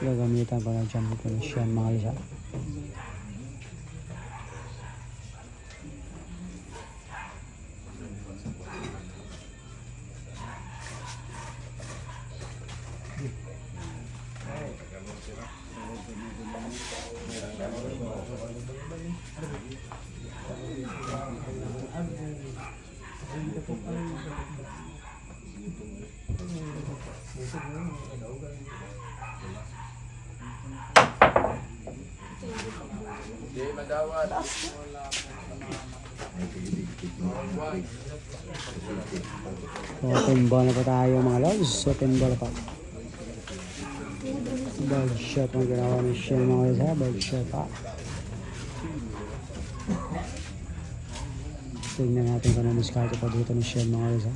Gagamitan ko ng jump connection mga isa. Open ball na pa tayo mga lods. Open ball pa. Ball shot ang ginawa ni Shell mga lods ha. Ball shot pa. Tignan natin kung ano diskarte pa dito ni Shell mga lods ha.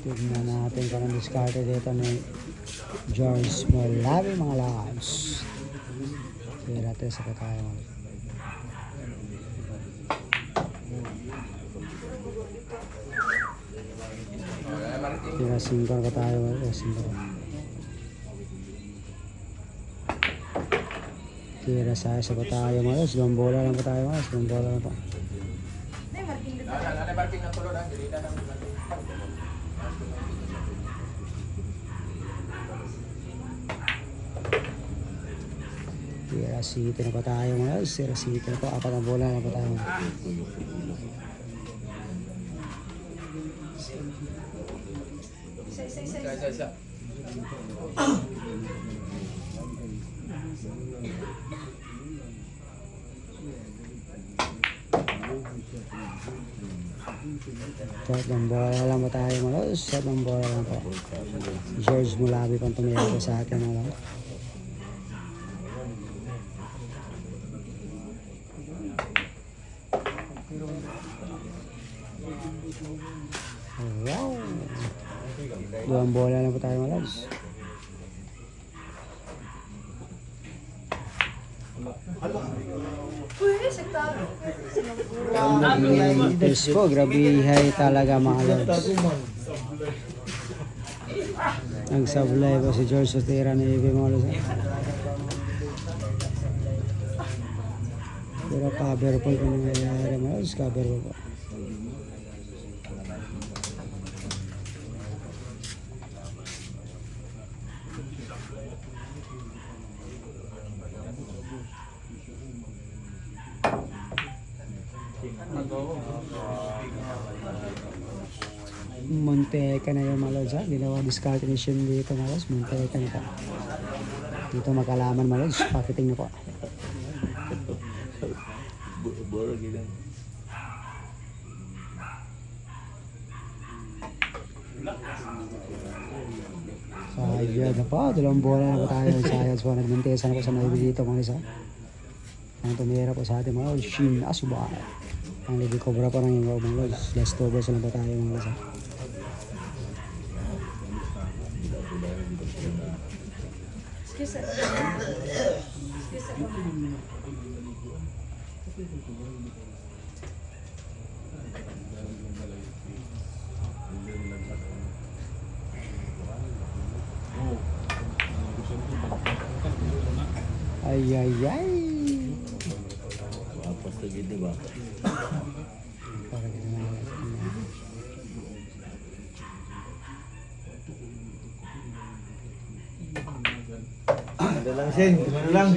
Tignan natin kung ano diskarte dito ni George Molabi mga lods. Kaya natin sa tayo mga lods. Kaya singkor ka tayo mga lods. Kira sa pa tayo mga lods. Lumbola lang pa tayo mga lods. Lumbola lang pa. Sira City na pa tayo mga lods. Sira City na pa. Apat ang bola na pa tayo. Isa. Tatlong bola lang pa tayo mga lods. Tatlong bola lang pa. George Molabi pang tumira ko sa atin mga lods. Wow! Duwang bola lang po tayo mga lods. Diyos po, grabihay talaga mga lods. Nagsablay po si George Sotira na ibig mga lods. Pero cover po kung nangyayari mga lods. Cover po. Monteka na yung mga lods ha. Ginawa discartination dito mga lods. Monteka na po. Dito magkalaman mga lods. Pakiting na po. Sayad na po. Dalawang bola na po tayo. Sayad po. Nagmantesa na po sa naibi dito mga lods ha. Ang tumira po sa ating mga lods. Shin Asuba. Ang lagi cobra po ng mga lods. Last overs na po tayo mga lods ha. Excuse ay. Apa segini ba? Ada lang, Sen. Gimana lang?